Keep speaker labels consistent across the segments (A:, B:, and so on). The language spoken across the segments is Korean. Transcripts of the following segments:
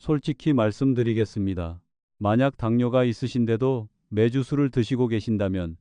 A: 솔직히 말씀드리겠습니다. 만약 당뇨가 있으신데도 매주 술을 드시고 계신다면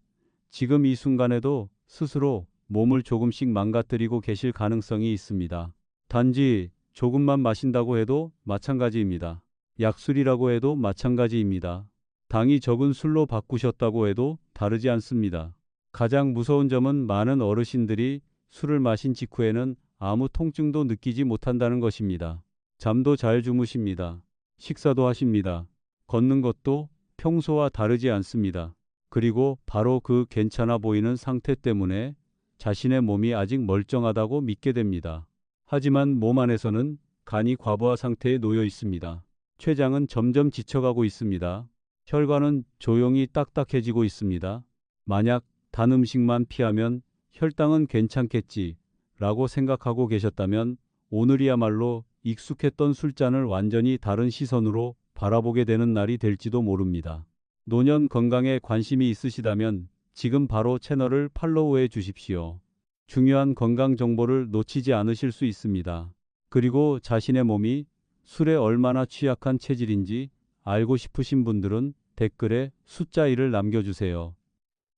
A: 지금 이 순간에도 스스로 몸을 조금씩 망가뜨리고 계실 가능성이 있습니다. 단지 조금만 마신다고 해도 마찬가지입니다. 약술이라고 해도 마찬가지입니다. 당이 적은 술로 바꾸셨다고 해도 다르지 않습니다. 가장 무서운 점은 많은 어르신들이 술을 마신 직후에는 아무 통증도 느끼지 못한다는 것입니다. 잠도 잘 주무십니다. 식사도 하십니다. 걷는 것도 평소와 다르지 않습니다. 그리고 바로 그 괜찮아 보이는 상태 때문에 자신의 몸이 아직 멀쩡하다고 믿게 됩니다. 하지만 몸 안에서는 간이 과부하 상태에 놓여 있습니다. 췌장은 점점 지쳐가고 있습니다. 혈관은 조용히 딱딱해지고 있습니다. 만약 단 음식만 피하면 혈당은 괜찮겠지 라고 생각하고 계셨다면 오늘이야말로 익숙했던 술잔을 완전히 다른 시선으로 바라보게 되는 날이 될지도 모릅니다. 노년 건강에 관심이 있으시다면 지금 바로 채널을 팔로우해 주십시오. 중요한 건강 정보를 놓치지 않으실 수 있습니다. 그리고 자신의 몸이 술에 얼마나 취약한 체질인지 알고 싶으신 분들은 댓글에 숫자 1을 남겨주세요.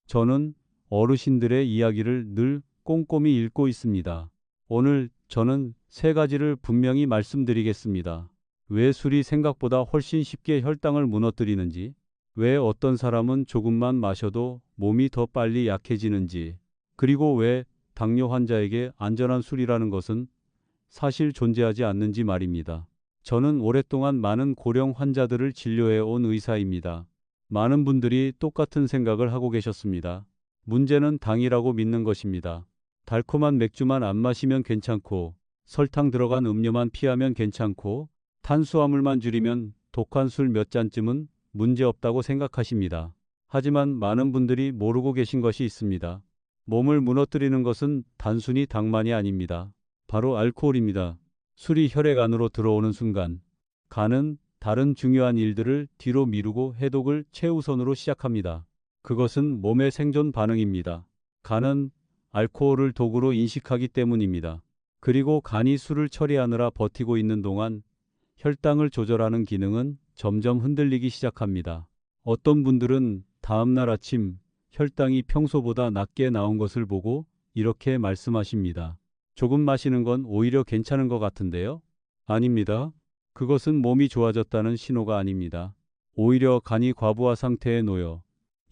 A: 저는 어르신들의 이야기를 늘 꼼꼼히 읽고 있습니다. 오늘 저는 3가지를 분명히 말씀드리겠습니다. 왜 술이 생각보다 훨씬 쉽게 혈당을 무너뜨리는지, 왜 어떤 사람은 조금만 마셔도 몸이 더 빨리 약해지는지, 그리고 왜 당뇨 환자에게 안전한 술이라는 것은 사실 존재하지 않는지 말입니다. 저는 오랫동안 많은 고령 환자들을 진료해 온 의사입니다. 많은 분들이 똑같은 생각을 하고 계셨습니다. 문제는 당이라고 믿는 것입니다. 달콤한 맥주만 안 마시면 괜찮고, 설탕 들어간 음료만 피하면 괜찮고, 탄수화물만 줄이면 독한 술 몇 잔쯤은 문제없다고 생각하십니다. 하지만 많은 분들이 모르고 계신 것이 있습니다. 몸을 무너뜨리는 것은 단순히 당만이 아닙니다. 바로 알코올입니다. 술이 혈액 안으로 들어오는 순간 간은 다른 중요한 일들을 뒤로 미루고 해독을 최우선으로 시작합니다. 그것은 몸의 생존 반응입니다. 간은 알코올을 독으로 인식하기 때문입니다. 그리고 간이 술을 처리하느라 버티고 있는 동안 혈당을 조절하는 기능은 점점 흔들리기 시작합니다. 어떤 분들은 다음날 아침 혈당이 평소보다 낮게 나온 것을 보고 이렇게 말씀하십니다. 조금 마시는 건 오히려 괜찮은 것 같은데요? 아닙니다. 그것은 몸이 좋아졌다는 신호가 아닙니다. 오히려 간이 과부하 상태에 놓여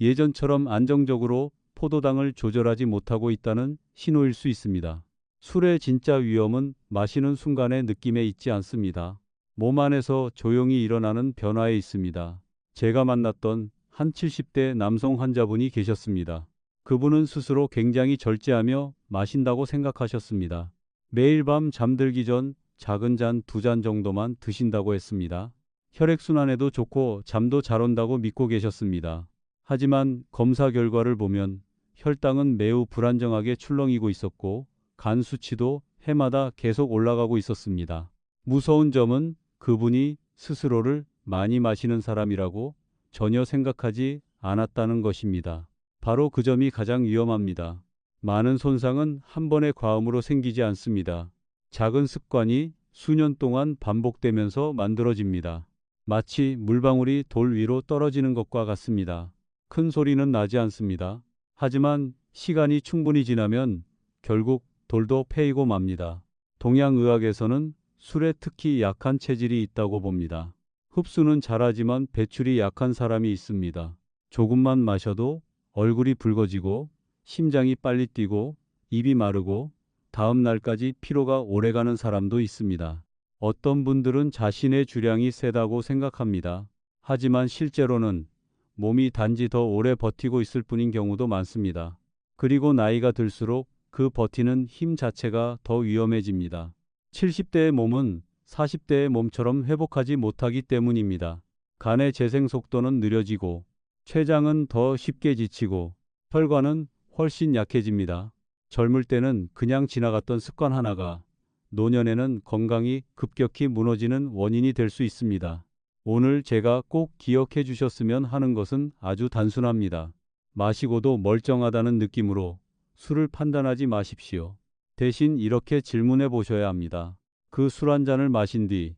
A: 예전처럼 안정적으로 포도당을 조절하지 못하고 있다는 신호일 수 있습니다. 술의 진짜 위험은 마시는 순간의 느낌에 있지 않습니다. 몸 안에서 조용히 일어나는 변화에 있습니다. 제가 만났던 한 70대 남성 환자분이 계셨습니다. 그분은 스스로 굉장히 절제하며 마신다고 생각하셨습니다. 매일 밤 잠들기 전 작은 잔 2잔 정도만 드신다고 했습니다. 혈액순환에도 좋고 잠도 잘 온다고 믿고 계셨습니다. 하지만 검사 결과를 보면 혈당은 매우 불안정하게 출렁이고 있었고 간 수치도 해마다 계속 올라가고 있었습니다. 무서운 점은 그분이 스스로를 많이 마시는 사람이라고 전혀 생각하지 않았다는 것입니다. 바로 그 점이 가장 위험합니다. 많은 손상은 한 번의 과음으로 생기지 않습니다. 작은 습관이 수년 동안 반복되면서 만들어집니다. 마치 물방울이 돌 위로 떨어지는 것과 같습니다. 큰 소리는 나지 않습니다. 하지만 시간이 충분히 지나면 결국 돌도 패이고 맙니다. 동양의학에서는 술에 특히 약한 체질이 있다고 봅니다. 흡수는 잘하지만 배출이 약한 사람이 있습니다. 조금만 마셔도 얼굴이 붉어지고 심장이 빨리 뛰고 입이 마르고 다음 날까지 피로가 오래가는 사람도 있습니다. 어떤 분들은 자신의 주량이 세다고 생각합니다. 하지만 실제로는 몸이 단지 더 오래 버티고 있을 뿐인 경우도 많습니다. 그리고 나이가 들수록 그 버티는 힘 자체가 더 위험해집니다. 70대의 몸은 40대의 몸처럼 회복하지 못하기 때문입니다. 간의 재생 속도는 느려지고 췌장은 더 쉽게 지치고 혈관은 훨씬 약해집니다. 젊을 때는 그냥 지나갔던 습관 하나가 노년에는 건강이 급격히 무너지는 원인이 될 수 있습니다. 오늘 제가 꼭 기억해 주셨으면 하는 것은 아주 단순합니다. 마시고도 멀쩡하다는 느낌으로 술을 판단하지 마십시오. 대신 이렇게 질문해 보셔야 합니다. 그 술 한 잔을 마신 뒤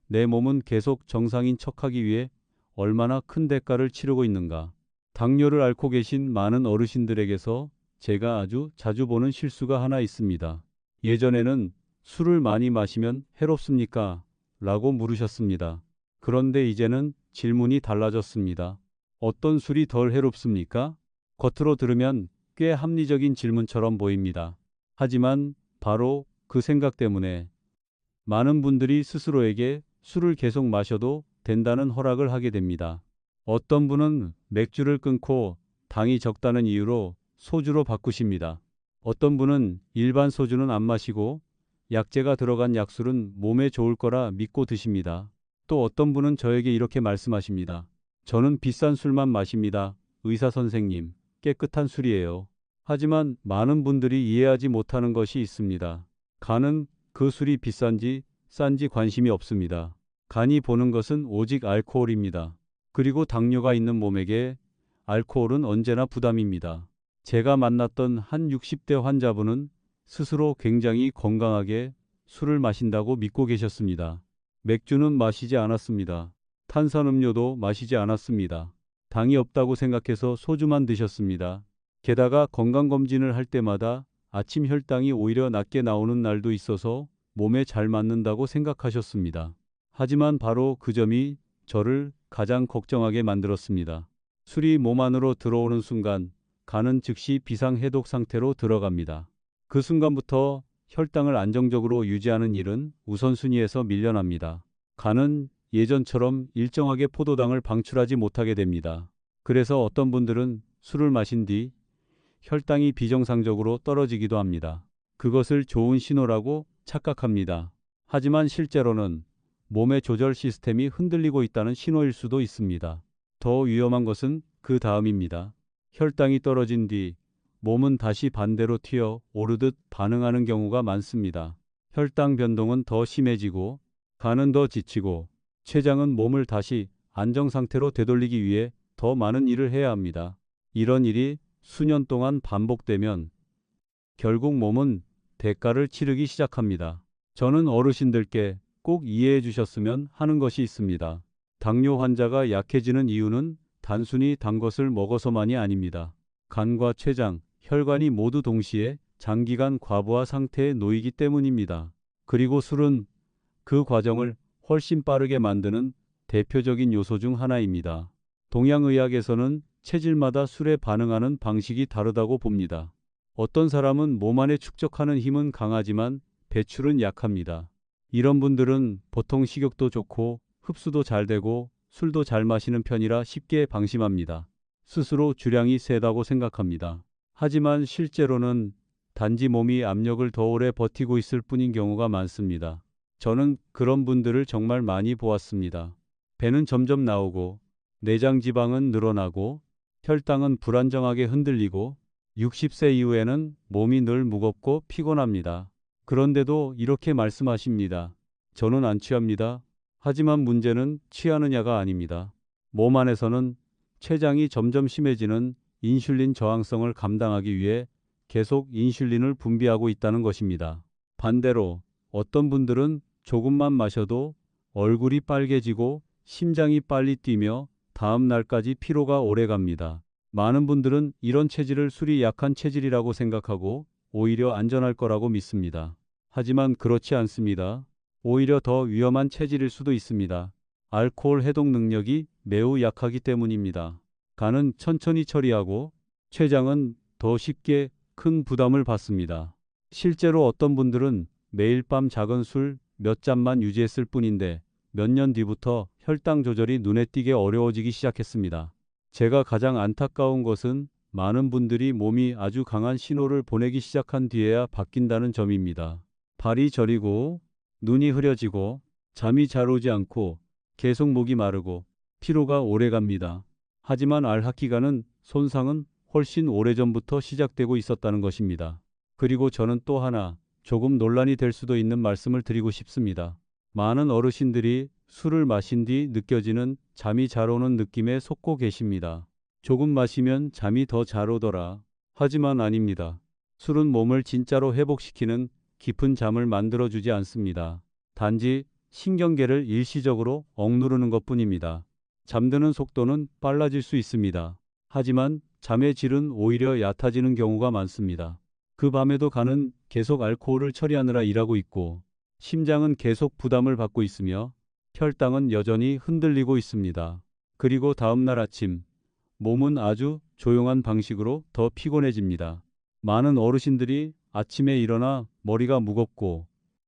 A: 내 몸은 계속 정상인 척하기 위해 얼마나 큰 대가를 치르고 있는가. 당뇨를 앓고 계신 많은 어르신들에게서 제가 아주 자주 보는 실수가 하나 있습니다. 예전에는 술을 많이 마시면 해롭습니까? 라고 물으셨습니다. 그런데 이제는 질문이 달라졌습니다. 어떤 술이 덜 해롭습니까? 겉으로 들으면 꽤 합리적인 질문처럼 보입니다. 하지만 바로 그 생각 때문에 많은 분들이 스스로에게 술을 계속 마셔도 된다는 허락을 하게 됩니다. 어떤 분은 맥주를 끊고 당이 적다는 이유로 소주로 바꾸십니다. 어떤 분은 일반 소주는 안 마시고 약재가 들어간 약술은 몸에 좋을 거라 믿고 드십니다. 또 어떤 분은 저에게 이렇게 말씀하십니다. 저는 비싼 술만 마십니다. 의사 선생님, 깨끗한 술이에요. 하지만 많은 분들이 이해하지 못하는 것이 있습니다. 간은 그 술이 비싼지 싼지 관심이 없습니다. 간이 보는 것은 오직 알코올입니다. 그리고 당뇨가 있는 몸에게 알코올은 언제나 부담입니다. 제가 만났던 한 60대 환자분은 스스로 굉장히 건강하게 술을 마신다고 믿고 계셨습니다. 맥주는 마시지 않았습니다. 탄산음료도 마시지 않았습니다. 당이 없다고 생각해서 소주만 드셨습니다. 게다가 건강검진을 할 때마다 아침 혈당이 오히려 낮게 나오는 날도 있어서 몸에 잘 맞는다고 생각하셨습니다. 하지만 바로 그 점이 저를 가장 걱정하게 만들었습니다. 술이 몸 안으로 들어오는 순간 간은 즉시 비상해독 상태로 들어갑니다. 그 순간부터 혈당을 안정적으로 유지하는 일은 우선순위에서 밀려납니다. 간은 예전처럼 일정하게 포도당을 방출하지 못하게 됩니다. 그래서 어떤 분들은 술을 마신 뒤 혈당이 비정상적으로 떨어지기도 합니다. 그것을 좋은 신호라고 착각합니다. 하지만 실제로는 몸의 조절 시스템이 흔들리고 있다는 신호일 수도 있습니다. 더 위험한 것은 그 다음입니다. 혈당이 떨어진 뒤 몸은 다시 반대로 튀어 오르듯 반응하는 경우가 많습니다. 혈당 변동은 더 심해지고 간은 더 지치고 췌장은 몸을 다시 안정 상태로 되돌리기 위해 더 많은 일을 해야 합니다. 이런 일이 수년 동안 반복되면 결국 몸은 대가를 치르기 시작합니다. 저는 어르신들께 꼭 이해해 주셨으면 하는 것이 있습니다. 당뇨 환자가 약해지는 이유는 단순히 단 것을 먹어서만이 아닙니다. 간과 췌장, 혈관이 모두 동시에 장기간 과부하 상태에 놓이기 때문입니다. 그리고 술은 그 과정을 훨씬 빠르게 만드는 대표적인 요소 중 하나입니다. 동양의학에서는 체질마다 술에 반응하는 방식이 다르다고 봅니다. 어떤 사람은 몸 안에 축적하는 힘은 강하지만 배출은 약합니다. 이런 분들은 보통 식욕도 좋고 흡수도 잘 되고 술도 잘 마시는 편이라 쉽게 방심합니다. 스스로 주량이 세다고 생각합니다. 하지만 실제로는 단지 몸이 압력을 더 오래 버티고 있을 뿐인 경우가 많습니다. 저는 그런 분들을 정말 많이 보았습니다. 배는 점점 나오고 내장 지방은 늘어나고 혈당은 불안정하게 흔들리고 60세 이후에는 몸이 늘 무겁고 피곤합니다. 그런데도 이렇게 말씀하십니다. 저는 안 취합니다. 하지만 문제는 취하느냐가 아닙니다. 몸 안에서는 췌장이 점점 심해지는 인슐린 저항성을 감당하기 위해 계속 인슐린을 분비하고 있다는 것입니다. 반대로 어떤 분들은 조금만 마셔도 얼굴이 빨개지고 심장이 빨리 뛰며 다음 날까지 피로가 오래 갑니다. 많은 분들은 이런 체질을 술이 약한 체질이라고 생각하고 오히려 안전할 거라고 믿습니다. 하지만 그렇지 않습니다. 오히려 더 위험한 체질일 수도 있습니다. 알코올 해독 능력이 매우 약하기 때문입니다. 간은 천천히 처리하고 췌장은 더 쉽게 큰 부담을 받습니다. 실제로 어떤 분들은 매일 밤 작은 술 몇 잔만 유지했을 뿐인데 몇 년 뒤부터 혈당 조절이 눈에 띄게 어려워지기 시작했습니다. 제가 가장 안타까운 것은 많은 분들이 몸이 아주 강한 신호를 보내기 시작한 뒤에야 바뀐다는 점입니다. 발이 저리고 눈이 흐려지고 잠이 잘 오지 않고 계속 목이 마르고 피로가 오래 갑니다. 하지만 알하키간은 손상은 훨씬 오래전부터 시작되고 있었다는 것입니다. 그리고 저는 또 하나 조금 논란이 될 수도 있는 말씀을 드리고 싶습니다. 많은 어르신들이 술을 마신 뒤 느껴지는 잠이 잘 오는 느낌에 속고 계십니다. 조금 마시면 잠이 더 잘 오더라. 하지만 아닙니다. 술은 몸을 진짜로 회복시키는 깊은 잠을 만들어주지 않습니다. 단지 신경계를 일시적으로 억누르는 것뿐입니다. 잠드는 속도는 빨라질 수 있습니다. 하지만 잠의 질은 오히려 얕아지는 경우가 많습니다. 그 밤에도 간은 계속 알코올을 처리하느라 일하고 있고 심장은 계속 부담을 받고 있으며 혈당은 여전히 흔들리고 있습니다. 그리고 다음날 아침 몸은 아주 조용한 방식으로 더 피곤해집니다. 많은 어르신들이 아침에 일어나 머리가 무겁고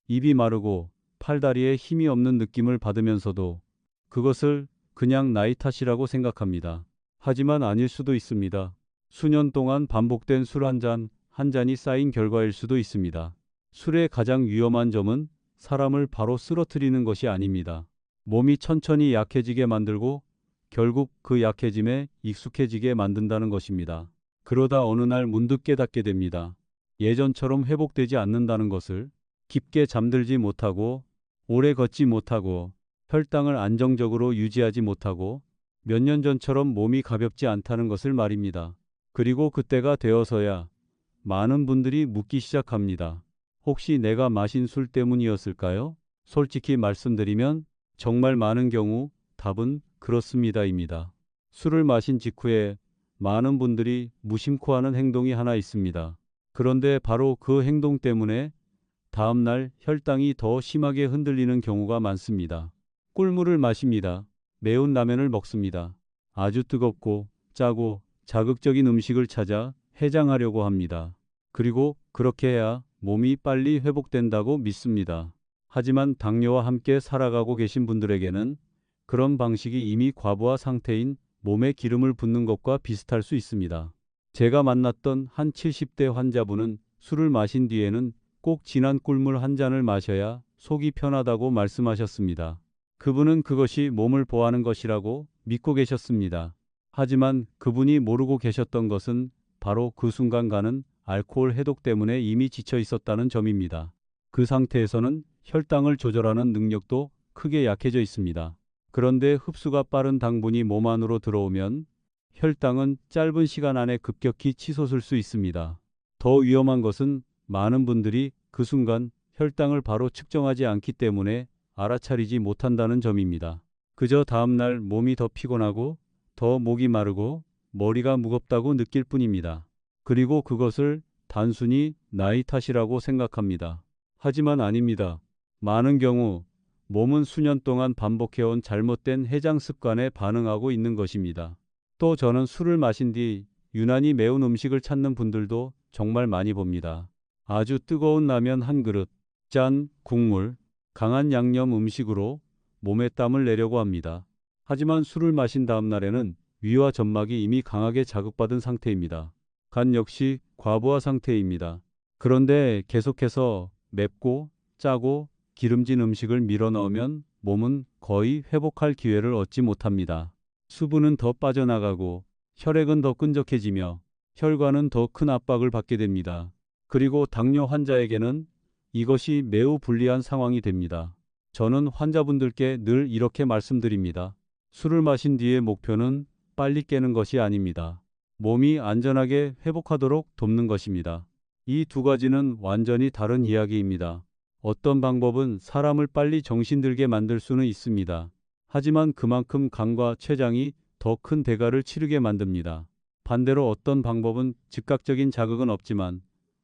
A: 입이 마르고 팔다리에 힘이 없는 느낌을 받으면서도 그것을 그냥 나이 탓이라고 생각합니다. 하지만 아닐 수도 있습니다. 수년 동안 반복된 술 한 잔이 쌓인 결과일 수도 있습니다. 술의 가장 위험한 점은 사람을 바로 쓰러뜨리는 것이 아닙니다. 몸이 천천히 약해지게 만들고 결국 그 약해짐에 익숙해지게 만든다는 것입니다. 그러다 어느 날 문득 깨닫게 됩니다. 예전처럼 회복되지 않는다는 것을. 깊게 잠들지 못하고 오래 걷지 못하고 혈당을 안정적으로 유지하지 못하고 몇 년 전처럼 몸이 가볍지 않다는 것을 말입니다. 그리고 그때가 되어서야 많은 분들이 묻기 시작합니다. 혹시 내가 마신 술 때문이었을까요? 솔직히 말씀드리면 정말 많은 경우 답은 그렇습니다입니다. 술을 마신 직후에 많은 분들이 무심코 하는 행동이 하나 있습니다. 그런데 바로 그 행동 때문에 다음날 혈당이 더 심하게 흔들리는 경우가 많습니다. 꿀물을 마십니다. 매운 라면을 먹습니다. 아주 뜨겁고 짜고 자극적인 음식을 찾아 해장하려고 합니다. 그리고 그렇게 해야 몸이 빨리 회복된다고 믿습니다. 하지만 당뇨와 함께 살아가고 계신 분들에게는 그런 방식이 이미 과부하 상태인 몸에 기름을 붓는 것과 비슷할 수 있습니다. 제가 만났던 한 70대 환자분은 술을 마신 뒤에는 꼭 진한 꿀물 한 잔을 마셔야 속이 편하다고 말씀하셨습니다. 그분은 그것이 몸을 보호하는 것이라고 믿고 계셨습니다. 하지만 그분이 모르고 계셨던 것은 바로 그 순간 가는 알코올 해독 때문에 이미 지쳐 있었다는 점입니다. 그 상태에서는 혈당을 조절하는 능력도 크게 약해져 있습니다. 그런데 흡수가 빠른 당분이 몸 안으로 들어오면 혈당은 짧은 시간 안에 급격히 치솟을 수 있습니다. 더 위험한 것은 많은 분들이 그 순간 혈당을 바로 측정하지 않기 때문에 알아차리지 못한다는 점입니다. 그저 다음날 몸이 더 피곤하고 더 목이 마르고 머리가 무겁다고 느낄 뿐입니다. 그리고 그것을 단순히 나이 탓이라고 생각합니다. 하지만 아닙니다. 많은 경우 몸은 수년 동안 반복해온 잘못된 해장 습관에 반응하고 있는 것입니다. 또 저는 술을 마신 뒤 유난히 매운 음식을 찾는 분들도 정말 많이 봅니다. 아주 뜨거운 라면 한 그릇, 짠 국물, 강한 양념 음식으로 몸에 땀을 내려고 합니다. 하지만 술을 마신 다음 날에는 위와 점막이 이미 강하게 자극받은 상태입니다. 간 역시 과부하 상태입니다. 그런데 계속해서 맵고 짜고 기름진 음식을 밀어넣으면 몸은 거의 회복할 기회를 얻지 못합니다. 수분은 더 빠져나가고 혈액은 더 끈적해지며 혈관은 더 큰 압박을 받게 됩니다. 그리고 당뇨 환자에게는 이것이 매우 불리한 상황이 됩니다. 저는 환자분들께 늘 이렇게 말씀드립니다. 술을 마신 뒤의 목표는 빨리 깨는 것이 아닙니다. 몸이 안전하게 회복하도록 돕는 것입니다. 이 두 가지는 완전히 다른 이야기입니다. 어떤 방법은 사람을 빨리 정신들게 만들 수는 있습니다. 하지만 그만큼 간과 췌장이 더 큰 대가를 치르게 만듭니다. 반대로 어떤 방법은 즉각적인 자극은 없지만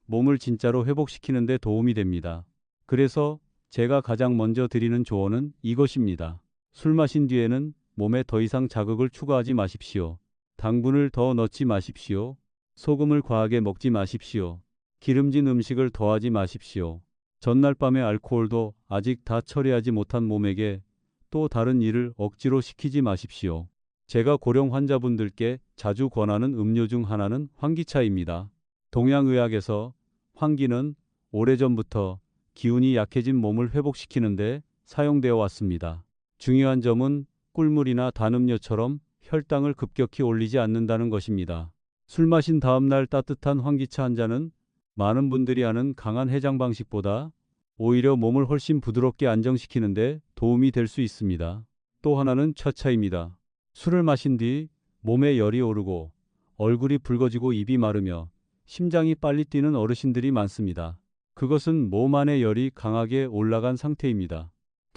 A: 몸을 진짜로 회복시키는 데 도움이 됩니다. 그래서 제가 가장 먼저 드리는 조언은 이것입니다. 술 마신 뒤에는 몸에 더 이상 자극을 추가하지 마십시오. 당분을 더 넣지 마십시오. 소금을 과하게 먹지 마십시오. 기름진 음식을 더하지 마십시오. 전날 밤의 알코올도 아직 다 처리하지 못한 몸에게 또 다른 일을 억지로 시키지 마십시오. 제가 고령 환자분들께 자주 권하는 음료 중 하나는 환기차입니다. 동양의학에서 환기는 오래전부터 기운이 약해진 몸을 회복시키는데 사용되어 왔습니다. 중요한 점은 꿀물이나 단 음료처럼 혈당을 급격히 올리지 않는다는 것입니다. 술 마신 다음날 따뜻한 환기차 한 잔은 많은 분들이 아는 강한 해장 방식보다 오히려 몸을 훨씬 부드럽게 안정시키는데 도움이 될 수 있습니다. 또 하나는 차차입니다. 술을 마신 뒤 몸에 열이 오르고 얼굴이 붉어지고 입이 마르며 심장이 빨리 뛰는 어르신들이 많습니다. 그것은 몸 안의 열이 강하게 올라간 상태입니다.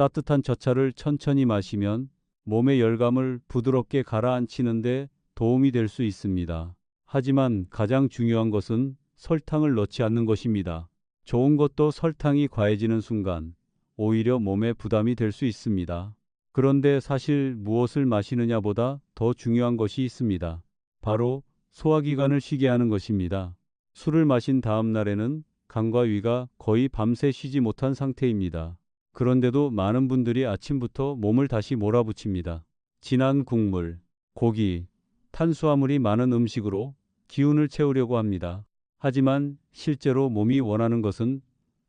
A: 따뜻한 젖차를 천천히 마시면 몸의 열감을 부드럽게 가라앉히는데 도움이 될 수 있습니다. 하지만 가장 중요한 것은 설탕을 넣지 않는 것입니다. 좋은 것도 설탕이 과해지는 순간 오히려 몸에 부담이 될 수 있습니다. 그런데 사실 무엇을 마시느냐보다 더 중요한 것이 있습니다. 바로 소화기관을 쉬게 하는 것입니다. 술을 마신 다음 날에는 간과 위가 거의 밤새 쉬지 못한 상태입니다. 그런데도 많은 분들이 아침부터 몸을 다시 몰아붙입니다. 진한 국물, 고기, 탄수화물이 많은 음식으로 기운을 채우려고 합니다. 하지만 실제로 몸이 원하는 것은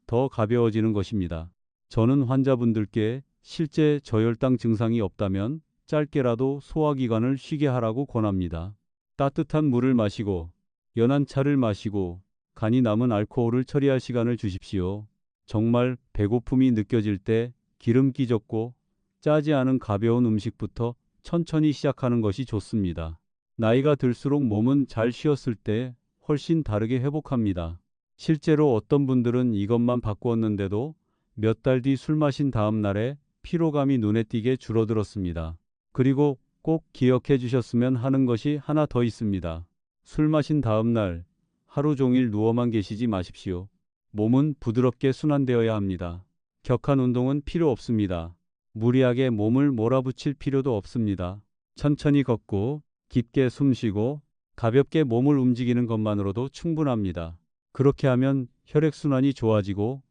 A: 더 가벼워지는 것입니다. 저는 환자분들께 실제 저혈당 증상이 없다면 짧게라도 소화기관을 쉬게 하라고 권합니다. 따뜻한 물을 마시고 연한 차를 마시고 간이 남은 알코올을 처리할 시간을 주십시오. 정말 배고픔이 느껴질 때 기름기 적고 짜지 않은 가벼운 음식부터 천천히 시작하는 것이 좋습니다. 나이가 들수록 몸은 잘 쉬었을 때 훨씬 다르게 회복합니다. 실제로 어떤 분들은 이것만 바꾸었는데도 몇 달 뒤 술 마신 다음 날에 피로감이 눈에 띄게 줄어들었습니다. 그리고 꼭 기억해 주셨으면 하는 것이 하나 더 있습니다. 술 마신 다음 날 하루 종일 누워만 계시지 마십시오. 몸은 부드럽게 순환되어야 합니다. 격한 운동은 필요 없습니다. 무리하게 몸을 몰아붙일 필요도 없습니다. 천천히 걷고 깊게 숨쉬고 가볍게 몸을 움직이는 것만으로도 충분합니다. 그렇게 하면 혈액순환이 좋아지고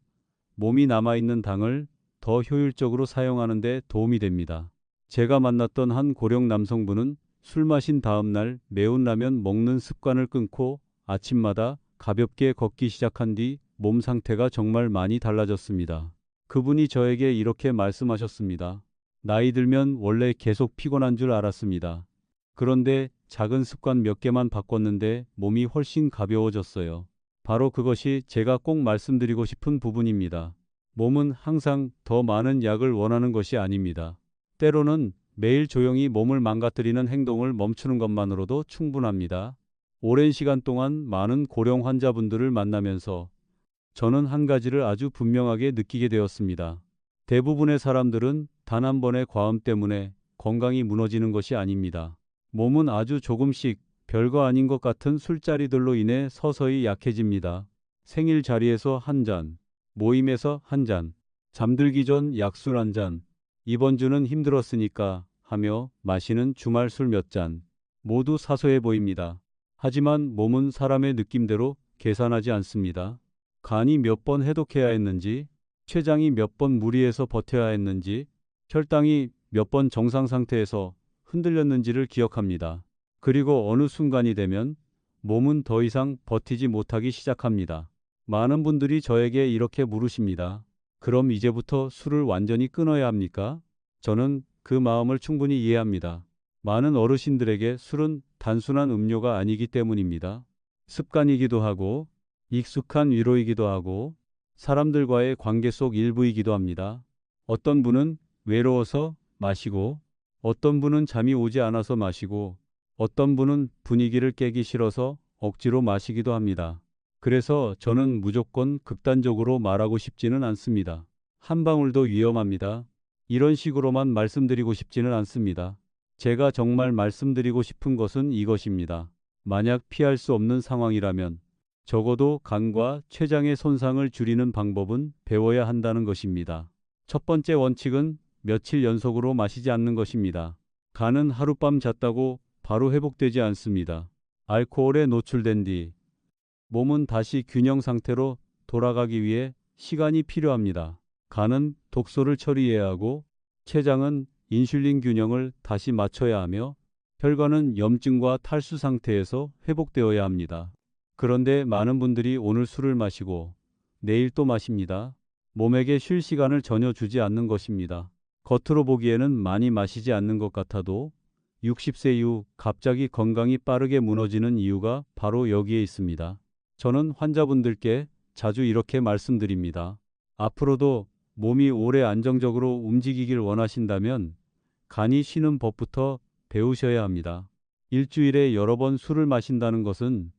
A: 몸이 남아있는 당을 더 효율적으로 사용하는 데 도움이 됩니다. 제가 만났던 한 고령 남성분은 술 마신 다음 날 매운 라면 먹는 습관을 끊고 아침마다 가볍게 걷기 시작한 뒤 몸 상태가 정말 많이 달라졌습니다. 그분이 저에게 이렇게 말씀하셨습니다. 나이 들면 원래 계속 피곤한 줄 알았습니다. 그런데 작은 습관 몇 개만 바꿨는데 몸이 훨씬 가벼워졌어요. 바로 그것이 제가 꼭 말씀드리고 싶은 부분입니다. 몸은 항상 더 많은 약을 원하는 것이 아닙니다. 때로는 매일 조용히 몸을 망가뜨리는 행동을 멈추는 것만으로도 충분합니다. 오랜 시간 동안 많은 고령 환자분들을 만나면서 저는 한 가지를 아주 분명하게 느끼게 되었습니다. 대부분의 사람들은 단 한 번의 과음 때문에 건강이 무너지는 것이 아닙니다. 몸은 아주 조금씩 별거 아닌 것 같은 술자리들로 인해 서서히 약해집니다. 생일 자리에서 한 잔, 모임에서 한 잔, 잠들기 전 약술 한 잔, 이번 주는 힘들었으니까 하며 마시는 주말 술 몇 잔, 모두 사소해 보입니다. 하지만 몸은 사람의 느낌대로 계산하지 않습니다. 간이 몇 번 해독해야 했는지, 췌장이 몇 번 무리해서 버텨야 했는지, 혈당이 몇 번 정상 상태에서 흔들렸는지를 기억합니다. 그리고 어느 순간이 되면 몸은 더 이상 버티지 못하기 시작합니다. 많은 분들이 저에게 이렇게 물으십니다. 그럼 이제부터 술을 완전히 끊어야 합니까? 저는 그 마음을 충분히 이해합니다. 많은 어르신들에게 술은 단순한 음료가 아니기 때문입니다. 습관이기도 하고 익숙한 위로이기도 하고 사람들과의 관계 속 일부이기도 합니다. 어떤 분은 외로워서 마시고 어떤 분은 잠이 오지 않아서 마시고 어떤 분은 분위기를 깨기 싫어서 억지로 마시기도 합니다. 그래서 저는 무조건 극단적으로 말하고 싶지는 않습니다. 한 방울도 위험합니다. 이런 식으로만 말씀드리고 싶지는 않습니다. 제가 정말 말씀드리고 싶은 것은 이것입니다. 만약 피할 수 없는 상황이라면 적어도 간과 췌장의 손상을 줄이는 방법은 배워야 한다는 것입니다. 첫 번째 원칙은 며칠 연속으로 마시지 않는 것입니다. 간은 하룻밤 잤다고 바로 회복되지 않습니다. 알코올에 노출된 뒤 몸은 다시 균형 상태로 돌아가기 위해 시간이 필요합니다. 간은 독소를 처리해야 하고 췌장은 인슐린 균형을 다시 맞춰야 하며 혈관은 염증과 탈수 상태에서 회복되어야 합니다. 그런데 많은 분들이 오늘 술을 마시고 내일 또 마십니다. 몸에게 쉴 시간을 전혀 주지 않는 것입니다. 겉으로 보기에는 많이 마시지 않는 것 같아도 60세 이후 갑자기 건강이 빠르게 무너지는 이유가 바로 여기에 있습니다. 저는 환자분들께 자주 이렇게 말씀드립니다. 앞으로도 몸이 오래 안정적으로 움직이길 원하신다면 간이 쉬는 법부터 배우셔야 합니다. 일주일에 여러 번 술을 마신다는 것은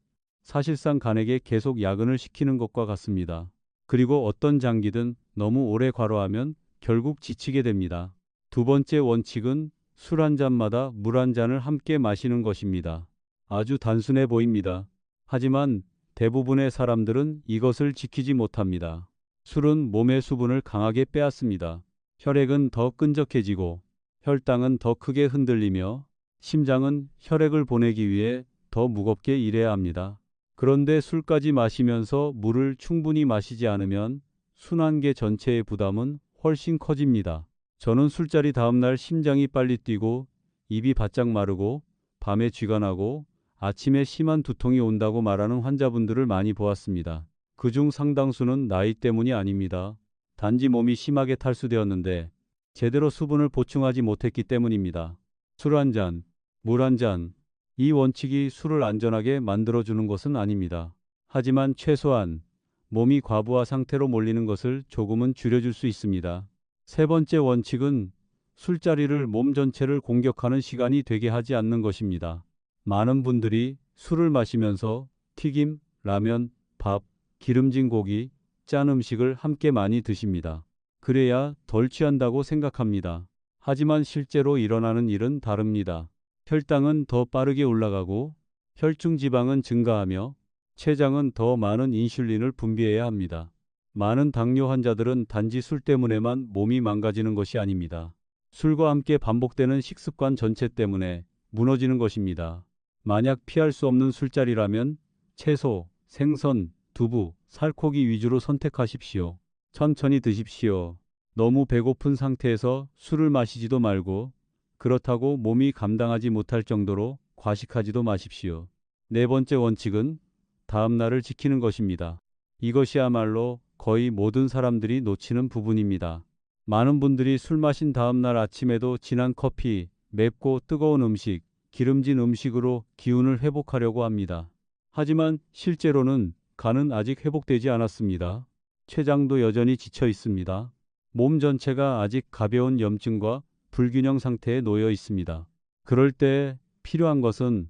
A: 사실상 간에게 계속 야근을 시키는 것과 같습니다. 그리고 어떤 장기든 너무 오래 과로하면 결국 지치게 됩니다. 두 번째 원칙은 술 한 잔마다 물 한 잔을 함께 마시는 것입니다. 아주 단순해 보입니다. 하지만 대부분의 사람들은 이것을 지키지 못합니다. 술은 몸의 수분을 강하게 빼앗습니다. 혈액은 더 끈적해지고 혈당은 더 크게 흔들리며 심장은 혈액을 보내기 위해 더 무겁게 일해야 합니다. 그런데 술까지 마시면서 물을 충분히 마시지 않으면 순환계 전체의 부담은 훨씬 커집니다. 저는 술자리 다음날 심장이 빨리 뛰고 입이 바짝 마르고 밤에 쥐가 나고 아침에 심한 두통이 온다고 말하는 환자분들을 많이 보았습니다. 그중 상당수는 나이 때문이 아닙니다. 단지 몸이 심하게 탈수되었는데 제대로 수분을 보충하지 못했기 때문입니다. 술 한 잔, 물 한 잔. 이 원칙이 술을 안전하게 만들어주는 것은 아닙니다. 하지만 최소한 몸이 과부하 상태로 몰리는 것을 조금은 줄여줄 수 있습니다. 세 번째 원칙은 술자리를 몸 전체를 공격하는 시간이 되게 하지 않는 것입니다. 많은 분들이 술을 마시면서 튀김, 라면, 밥, 기름진 고기, 짠 음식을 함께 많이 드십니다. 그래야 덜 취한다고 생각합니다. 하지만 실제로 일어나는 일은 다릅니다. 혈당은 더 빠르게 올라가고 혈중 지방은 증가하며 췌장은 더 많은 인슐린을 분비해야 합니다. 많은 당뇨 환자들은 단지 술 때문에만 몸이 망가지는 것이 아닙니다. 술과 함께 반복되는 식습관 전체 때문에 무너지는 것입니다. 만약 피할 수 없는 술자리라면 채소, 생선, 두부, 살코기 위주로 선택하십시오. 천천히 드십시오. 너무 배고픈 상태에서 술을 마시지도 말고 그렇다고 몸이 감당하지 못할 정도로 과식하지도 마십시오. 네 번째 원칙은 다음 날을 지키는 것입니다. 이것이야말로 거의 모든 사람들이 놓치는 부분입니다. 많은 분들이 술 마신 다음 날 아침에도 진한 커피, 맵고 뜨거운 음식, 기름진 음식으로 기운을 회복하려고 합니다. 하지만 실제로는 간은 아직 회복되지 않았습니다. 췌장도 여전히 지쳐 있습니다. 몸 전체가 아직 가벼운 염증과 불균형 상태에 놓여 있습니다. 그럴 때 필요한 것은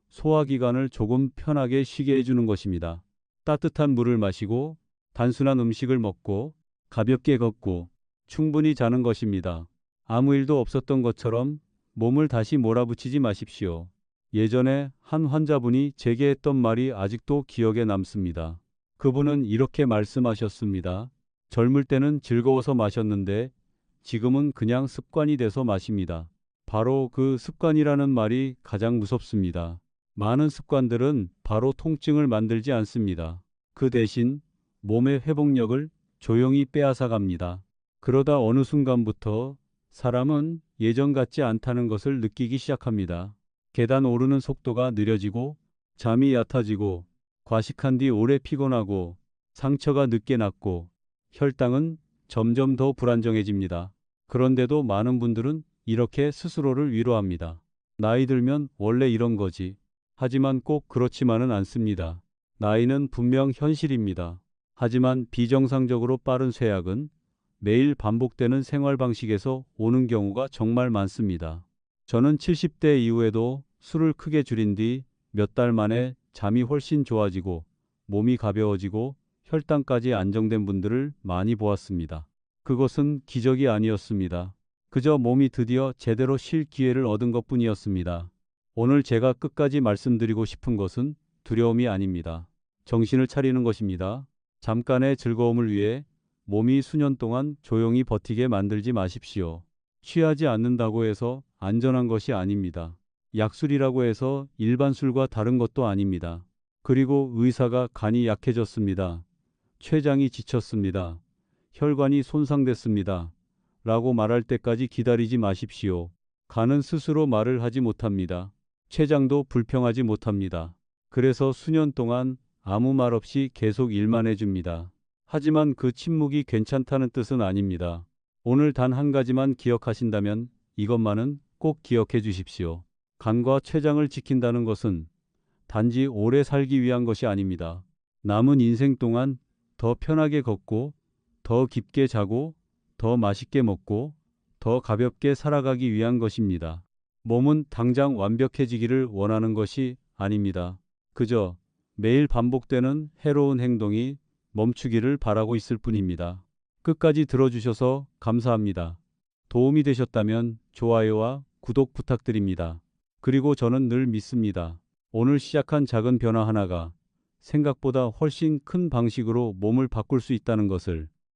A: 소화기관을 조금 편하게 쉬게 해주는 것입니다. 따뜻한 물을 마시고 단순한 음식을 먹고 가볍게 걷고 충분히 자는 것입니다. 아무 일도 없었던 것처럼 몸을 다시 몰아붙이지 마십시오. 예전에 한 환자분이 제게 했던 말이 아직도 기억에 남습니다. 그분은 이렇게 말씀하셨습니다. 젊을 때는 즐거워서 마셨는데 지금은 그냥 습관이 돼서 마십니다. 바로 그 습관이라는 말이 가장 무섭습니다. 많은 습관들은 바로 통증을 만들지 않습니다. 그 대신 몸의 회복력을 조용히 빼앗아 갑니다. 그러다 어느 순간부터 사람은 예전 같지 않다는 것을 느끼기 시작합니다. 계단 오르는 속도가 느려지고 잠이 얕아지고 과식한 뒤 오래 피곤하고 상처가 늦게 낫고 혈당은 점점 더 불안정해집니다. 그런데도 많은 분들은 이렇게 스스로를 위로합니다. 나이 들면 원래 이런 거지. 하지만 꼭 그렇지만은 않습니다. 나이는 분명 현실입니다. 하지만 비정상적으로 빠른 쇠약은 매일 반복되는 생활 방식에서 오는 경우가 정말 많습니다. 저는 70대 이후에도 술을 크게 줄인 뒤 몇 달 만에 잠이 훨씬 좋아지고 몸이 가벼워지고 혈당까지 안정된 분들을 많이 보았습니다. 그것은 기적이 아니었습니다. 그저 몸이 드디어 제대로 쉴 기회를 얻은 것뿐이었습니다. 오늘 제가 끝까지 말씀드리고 싶은 것은 두려움이 아닙니다. 정신을 차리는 것입니다. 잠깐의 즐거움을 위해 몸이 수년 동안 조용히 버티게 만들지 마십시오. 취하지 않는다고 해서 안전한 것이 아닙니다. 약술이라고 해서 일반 술과 다른 것도 아닙니다. 그리고 의사가 간이 약해졌습니다. 췌장이 지쳤습니다. 혈관이 손상됐습니다. 라고 말할 때까지 기다리지 마십시오. 간은 스스로 말을 하지 못합니다. 췌장도 불평하지 못합니다. 그래서 수년 동안 아무 말 없이 계속 일만 해줍니다. 하지만 그 침묵이 괜찮다는 뜻은 아닙니다. 오늘 단 한 가지만 기억하신다면 이것만은 꼭 기억해 주십시오. 간과 췌장을 지킨다는 것은 단지 오래 살기 위한 것이 아닙니다. 남은 인생 동안 더 편하게 걷고 더 깊게 자고 더 맛있게 먹고 더 가볍게 살아가기 위한 것입니다. 몸은 당장 완벽해지기를 원하는 것이 아닙니다. 그저 매일 반복되는 해로운 행동이 멈추기를 바라고 있을 뿐입니다. 끝까지 들어주셔서 감사합니다. 도움이 되셨다면 좋아요와 구독 부탁드립니다. 그리고 저는 늘 믿습니다. 오늘 시작한 작은 변화 하나가 생각보다 훨씬 큰 방식으로 몸을 바꿀 수 있다는 것을.